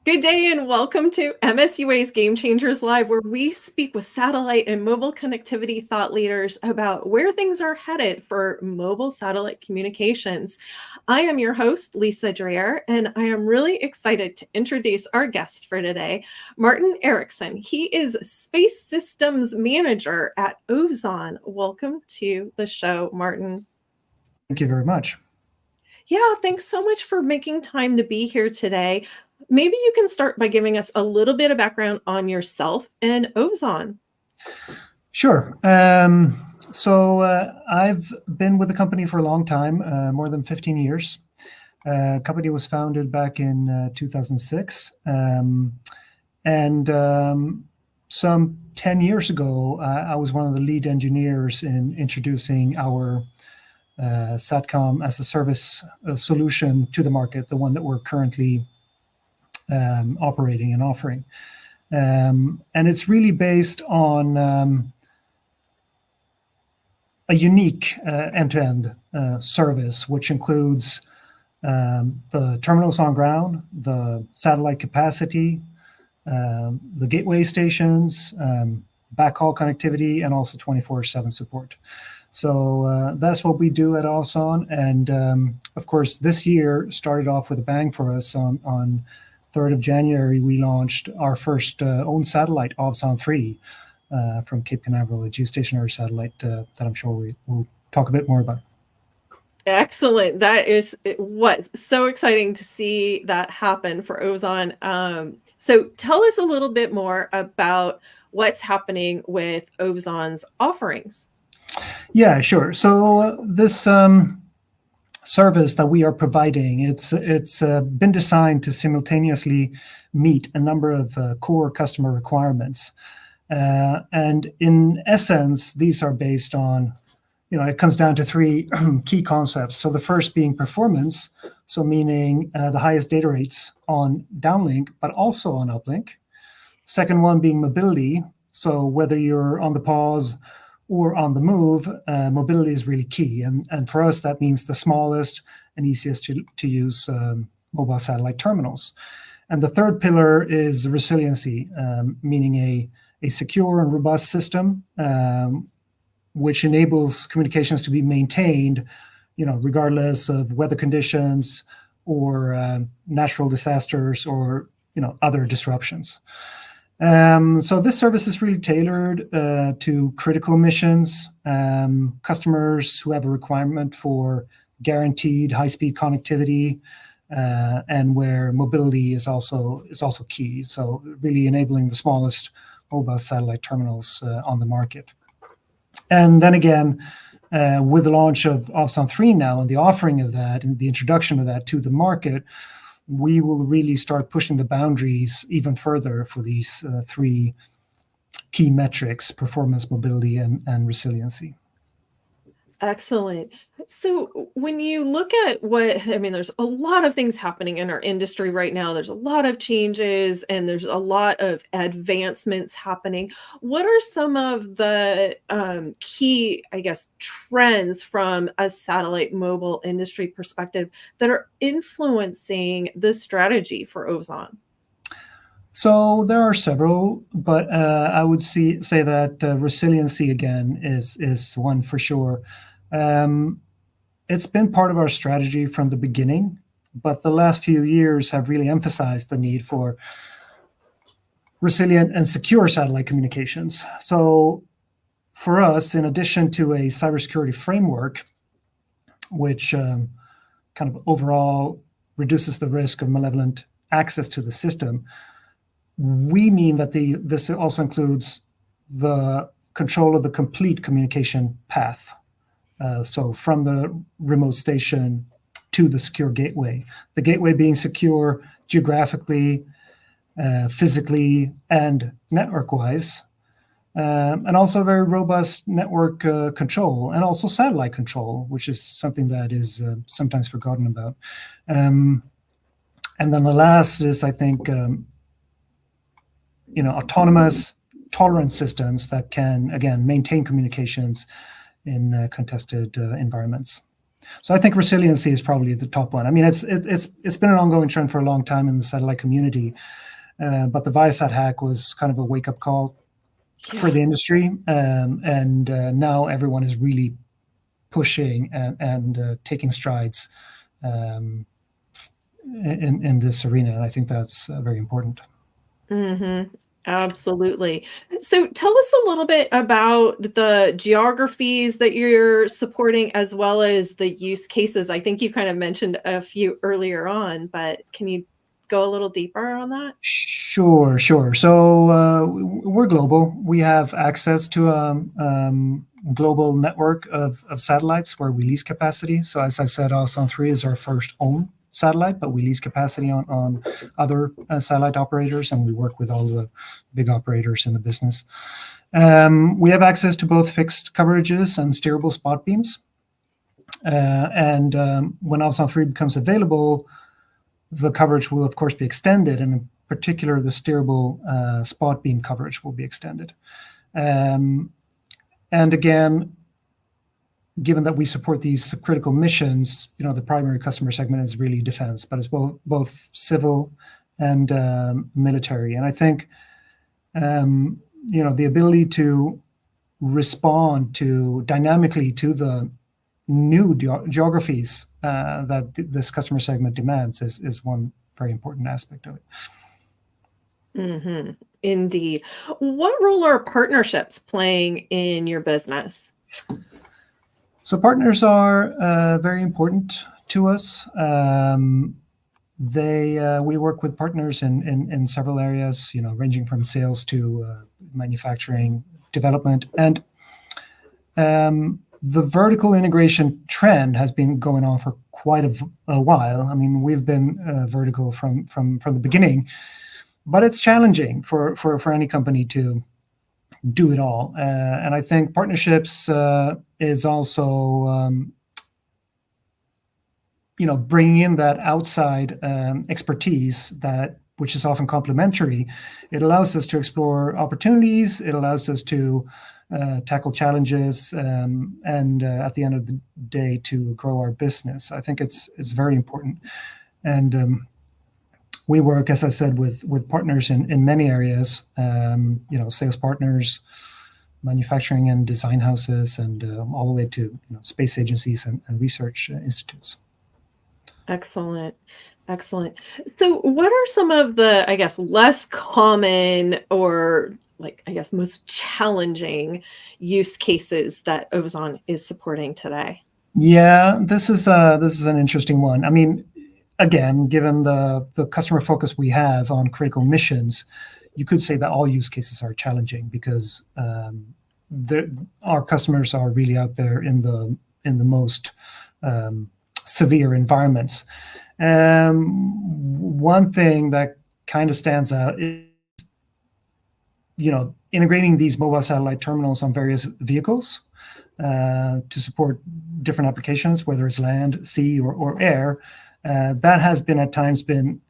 Good day and welcome to MSUA's Game Changers Live, where we speak with satellite and mobile connectivity thought leaders about where things are headed for mobile satellite communications. I am your host, Lisa Dreher, and I am really excited to introduce our guest for today, Martin Eriksson. He is Space Systems Manager at Ovzon. Welcome to the show, Martin. Thank you very much. Yeah, thanks so much for making time to be here today. Maybe you can start by giving us a little bit of background on yourself and Ovzon. Sure. I've been with the company for a long time, more than 15 years. The company was founded back in 2006. Some 10 years ago, I was one of the lead engineers in introducing our SATCOM as a service solution to the market, the one that we're currently operating and offering. And it's really based on a unique end-to-end service, which includes the terminals on ground, the satellite capacity, the gateway stations, backhaul connectivity, and also 24/7 support. So that's what we do at Ovzon. And of course, this year started off with a bang for us. On 3rd of January, we launched our first own satellite, Ovzon 3, from Cape Canaveral, a geostationary satellite that I'm sure we'll talk a bit more about. Excellent. That is what's so exciting to see that happen for Ovzon. So tell us a little bit more about what's happening with Ovzon's offerings. Yeah, sure. So this service that we are providing, it's been designed to simultaneously meet a number of core customer requirements. And in essence, these are based on, it comes down to three key concepts. So the first being performance, so meaning the highest data rates on downlink, but also on uplink. Second one being mobility. So whether you're on the pause or on the move, mobility is really key. And for us, that means the smallest and easiest to use mobile satellite terminals. And the third pillar is resiliency, meaning a secure and robust system, which enables communications to be maintained, regardless of weather conditions or natural disasters or, other disruptions. So this service is really tailored to critical missions, customers who have a requirement for guaranteed high-speed connectivity, and where mobility is also key. So really enabling the smallest mobile satellite terminals on the market. And then again, with the launch of Ovzon 3 now and the offering of that and the introduction of that to the market, we will really start pushing the boundaries even further for these three key metrics: performance, mobility, and resiliency. Excellent. So when you look at there's a lot of things happening in our industry right now. There's a lot of changes and there's a lot of advancements happening. What are some of the key, trends from a satellite mobile industry perspective that are influencing the strategy for Ovzon? So there are several, but I would say that resiliency again is one for sure. It's been part of our strategy from the beginning, but the last few years have really emphasized the need for resilient and secure satellite communications. So for us, in addition to a cybersecurity framework, which kind of overall reduces the risk of malevolent access to the system, we mean that this also includes the control of the complete communication path. So from the remote station to the secure gateway, the gateway being secure geographically, physically, and network-wise, and also very robust network control, and also satellite control, which is something that is sometimes forgotten about. And then the last is, I think, autonomous tolerant systems that can, again, maintain communications in contested environments. So I think resiliency is probably the top one. I mean, it's been an ongoing trend for a long time in the satellite community, but the Viasat hack was kind of a wake up call for Yeah. the industry, and now everyone is really pushing and taking strides um, in this arena, and I think that's very important. Mm-hmm. Absolutely. So tell us a little bit about the geographies that you're supporting as well as the use cases. I think you kind of mentioned a few earlier on, but can you go a little deeper on that? Sure, sure. So we're global. We have access to a global network of satellites where we lease capacity. So as I said, Ovzon 3 is our first own satellite, but we lease capacity on other satellite operators, and we work with all the big operators in the business. We have access to both fixed coverages and steerable spot beams. And when Ovzon 3 becomes available, the coverage will, of course, be extended, and in particular, the steerable spot beam coverage will be extended. And again, given that we support these critical missions, the primary customer segment is really defense, but it's both civil and military. And I think, the ability to respond dynamically to the new geographies that this customer segment demands is one very important aspect of it. Mm-hmm. Indeed. What role are partnerships playing in your business? So partners are very important to us. We work with partners in several areas, ranging from sales to manufacturing, development, and the vertical integration trend has been going on for quite a while. I mean, we've been vertical from the beginning, but it's challenging for any company to do it all. And I think partnerships is also bringing in that outside expertise which is often complementary. It allows us to explore opportunities. It allows us to tackle challenges, and at the end of the day, to grow our business. I think it's very important. And we work, as I said, with partners in many areas, sales partners, manufacturing and design houses, and all the way to space agencies and research institutes. Excellent. Excellent. So, what are some of the, I guess, less common or most challenging use cases that Ovzon is supporting today? Yeah, this is an interesting one. I mean, again, given the customer focus we have on critical missions, you could say that all use cases are challenging because our customers are really out there in the most severe environments. One thing that kind of stands out is, integrating these mobile satellite terminals on various vehicles to support different applications, whether it's land, sea, or air. That has been at times been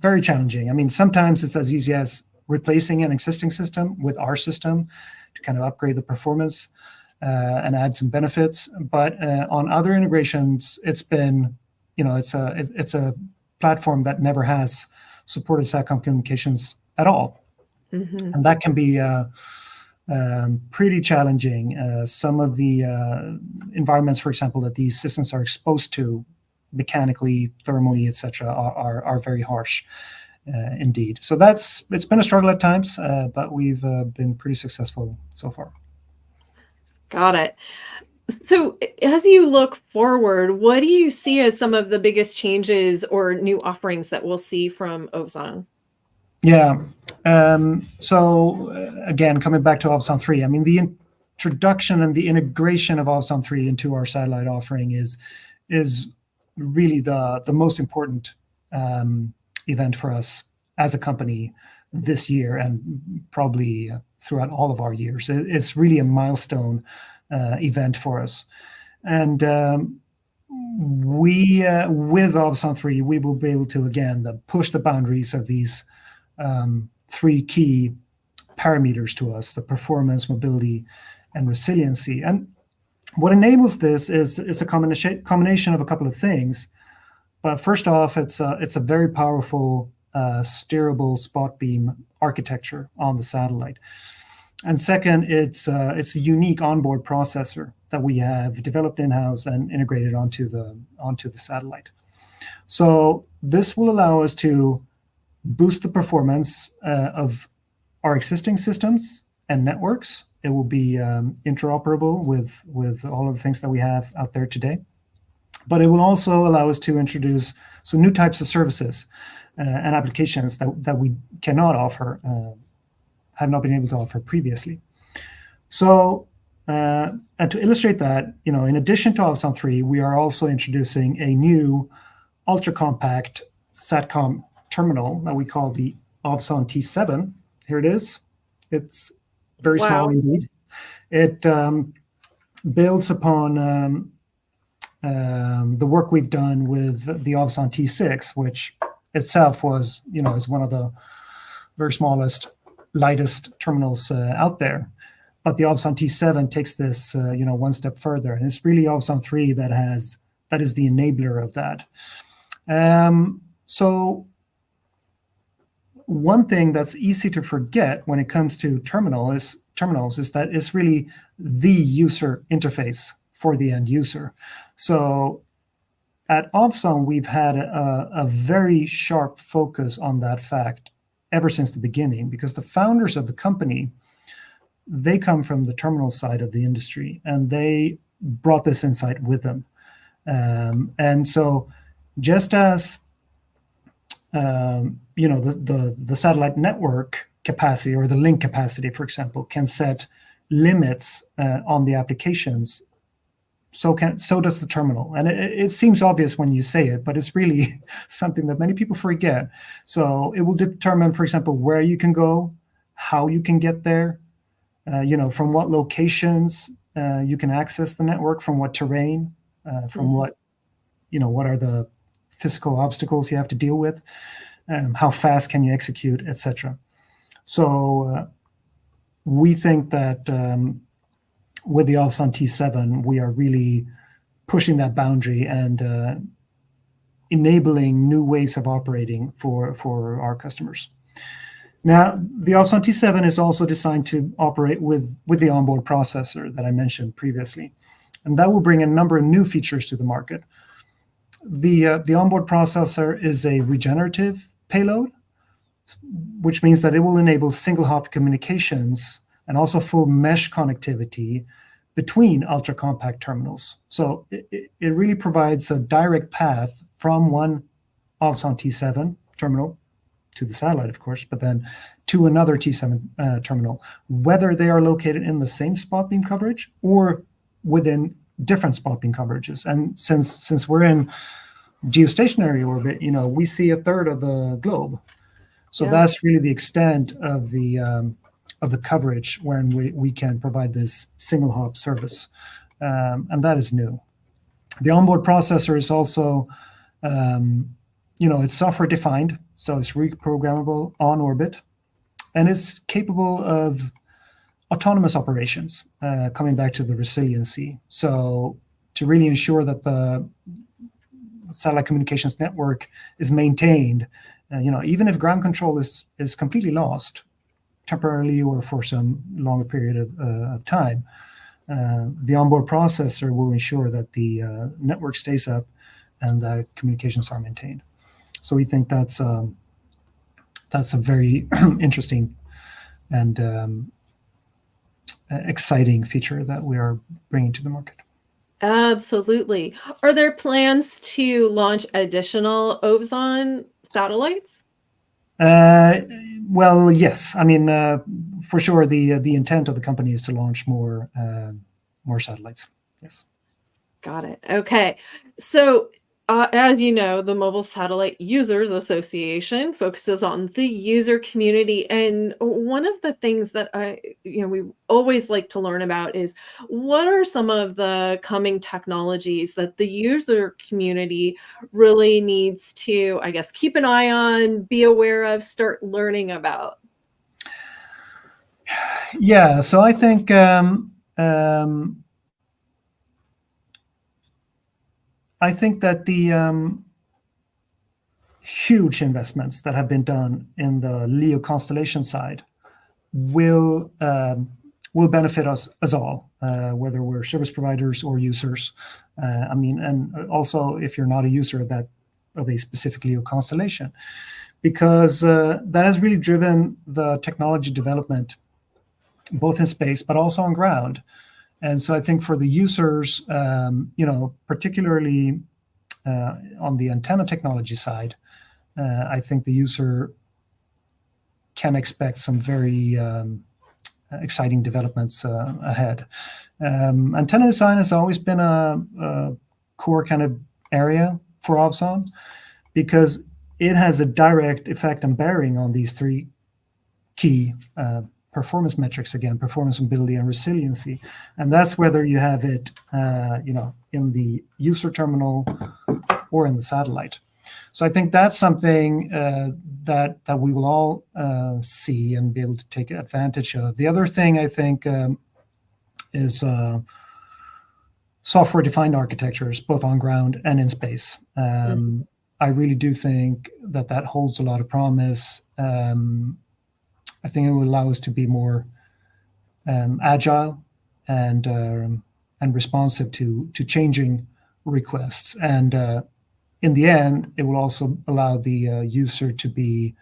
very challenging. I mean, sometimes it's as easy as replacing an existing system with our system to kind of upgrade the performance and add some benefits. But on other integrations, it's been, it's a platform that never has supported SATCOM communications at all. Mm-hmm. And that can be pretty challenging. Some of the environments, for example, that these systems are exposed to mechanically, thermally, etc., are very harsh indeed. So it's been a struggle at times, but we've been pretty successful so far. Got it. So, as you look forward, what do you see as some of the biggest changes or new offerings that we'll see from Ovzon? Yeah. So again, coming back to Ovzon 3, I mean, the introduction and the integration of Ovzon 3 into our satellite offering is really the most important event for us as a company this year, and probably throughout all of our years. It's really a milestone event for us. And with Ovzon 3, we will be able to, again, push the boundaries of these three key parameters to us: the performance, mobility, and resiliency. And What enables this is a combination of a couple of things. But first off, it's a very powerful steerable spot beam architecture on the satellite. And second, it's a unique onboard processor that we have developed in-house and integrated onto the satellite. So this will allow us to boost the performance of our existing systems and networks. It will be interoperable with all of the things that we have out there today. But it will also allow us to introduce some new types of services and applications that we cannot offer, have not been able to offer previously. So, and to illustrate that, in addition to Ovzon 3, we are also introducing a new ultra-compact SATCOM terminal that we call the Ovzon T7. Here it is. It's very small indeed. It builds upon the work we've done with the Ovzon T6, which itself was, is one of the very smallest, lightest terminals out there. But the Ovzon T7 takes this, one step further, and it's really Ovzon 3 that is the enabler of that. So one thing that's easy to forget when it comes to terminals is that it's really the user interface for the end user. So at Ovzon, we've had a very sharp focus on that fact ever since the beginning, because the founders of the company, they come from the terminal side of the industry, and they brought this insight with them. And so just as the satellite network capacity or the link capacity, for example, can set limits on the applications, so does the terminal. And it seems obvious when you say it, but it's really something that many people forget. So it will determine, for example, where you can go, how you can get there, from what locations you can access the network, from what terrain, from what are the physical obstacles you have to deal with, how fast can you execute, etc. So we think that with the Ovzon T7, we are really pushing that boundary and enabling new ways of operating for our customers. Now, the Ovzon T7 is also designed to operate with the onboard processor that I mentioned previously, and that will bring a number of new features to the market. The onboard processor is a regenerative payload, which means that it will enable single-hop communications and also full mesh connectivity between ultra-compact terminals. So it really provides a direct path from one Ovzon T7 terminal to the satellite, of course, but then to another T7 terminal, whether they are located in the same spot beam coverage or within different spot beam coverages. And since we're in geostationary orbit, we see a third of the globe. So that's really the extent of the coverage when we can provide this single hop service, and that is new. The onboard processor is also, it's software defined, so it's reprogrammable on orbit, and it's capable of autonomous operations, coming back to the resiliency. So to really ensure that the satellite communications network is maintained, even if ground control is completely lost temporarily or for some longer period of time, the onboard processor will ensure that the network stays up and the communications are maintained. So we think that's a very interesting and exciting feature that we are bringing to the market. Absolutely. Are there plans to launch additional Ovzon satellites? Well, yes. I mean, for sure, the intent of the company is to launch more satellites. Yes. Got it. Okay. So, as you know, the Mobile Satellite Users Association focuses on the user community. And one of the things that we always like to learn about is what are some of the coming technologies that the user community really needs to, I guess, keep an eye on, be aware of, start learning about? Yeah. So I think I think that the huge investments that have been done in the LEO constellation side will benefit us all, whether we're service providers or users. And also if you're not a user of a specific LEO constellation, because that has really driven the technology development, both in space but also on ground. And so I think for the users, particularly on the antenna technology side, I think the user can expect some very exciting developments ahead. Antenna design has always been a core kind of area for Ovzon, because it has a direct effect and bearing on these three key performance metrics, again, performance, mobility, and resiliency. And that's whether you have it in the user terminal or in the satellite. So I think that's something that we will all see and be able to take advantage of. The other thing I think is software-defined architectures, both on ground and in space. I really do think that holds a lot of promise. I think it will allow us to be more agile and responsive to changing requests. And in the end, it will also allow the user to be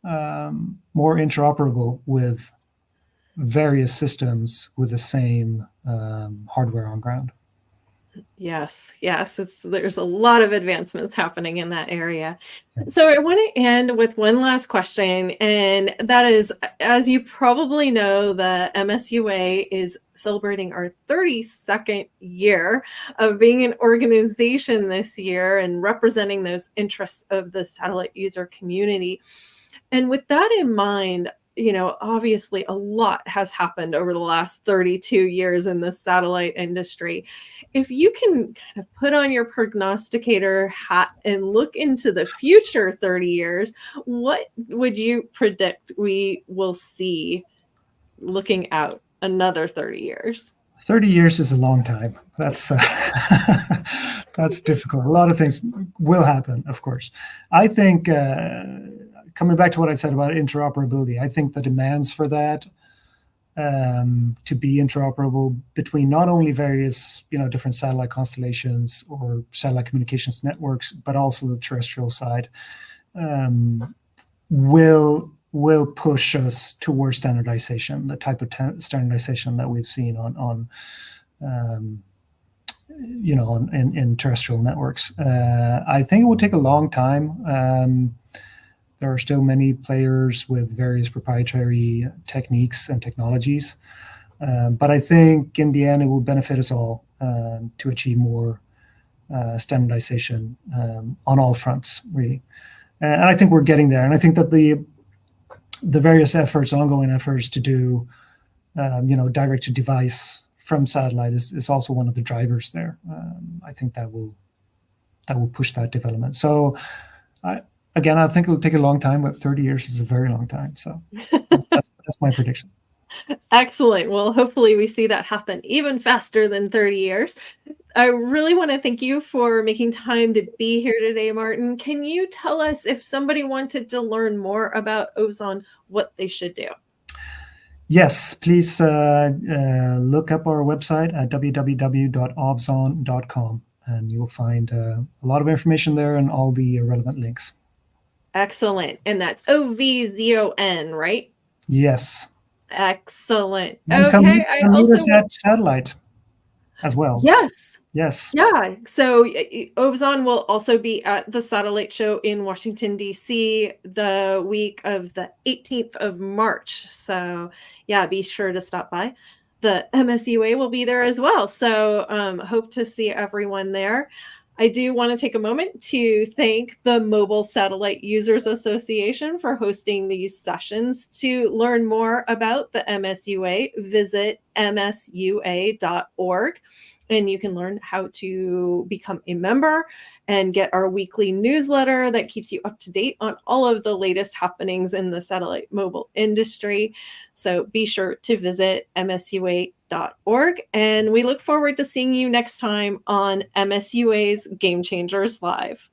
more interoperable with various systems with the same hardware on ground. Yes, there's a lot of advancements happening in that area. So I want to end with one last question, and that is, as you probably know, the MSUA is celebrating our 32nd year of being an organization this year and representing those interests of the satellite user community. And with that in mind, obviously a lot has happened over the last 32 years in the satellite industry. If you can kind of put on your prognosticator hat and look into the future 30 years, what would you predict we will see looking out another 30 years? 30 years is a long time. That's that's difficult. A lot of things will happen, of course. I think coming back to what I said about interoperability, I think the demands for that to be interoperable between not only various different satellite constellations or satellite communications networks, but also the terrestrial side, will push us towards standardization, the type of standardization that we've seen in terrestrial networks. I think it will take a long time. There are still many players with various proprietary techniques and technologies. But I think in the end, it will benefit us all to achieve more standardization on all fronts, really. And I think we're getting there. And I think that the various ongoing efforts to do, direct to device from satellite is also one of the drivers there. I think that will push that development. So Again, I think it'll take a long time, but 30 years is a very long time. So that's my prediction. Excellent. Well, hopefully we see that happen even faster than 30 years. I really want to thank you for making time to be here today, Martin. Can you tell us, if somebody wanted to learn more about Ovzon, what they should do? Yes, please look up our website at www.ovzon.com, and you'll find a lot of information there and all the relevant links. Excellent. And that's Ovzon, right? Yes. Excellent. And okay. Come meet us at satellite as well. Yes. Yes. Yeah. So Ovzon will also be at the Satellite Show in Washington, D.C. the week of the 18th of March. So yeah, be sure to stop by. The MSUA will be there as well. So hope to see everyone there. I do want to take a moment to thank the Mobile Satellite Users Association for hosting these sessions. To learn more about the MSUA, visit msua.org. And you can learn how to become a member and get our weekly newsletter that keeps you up to date on all of the latest happenings in the satellite mobile industry. So be sure to visit msua.org. msua.org. And we look forward to seeing you next time on MSUA's Game Changers Live.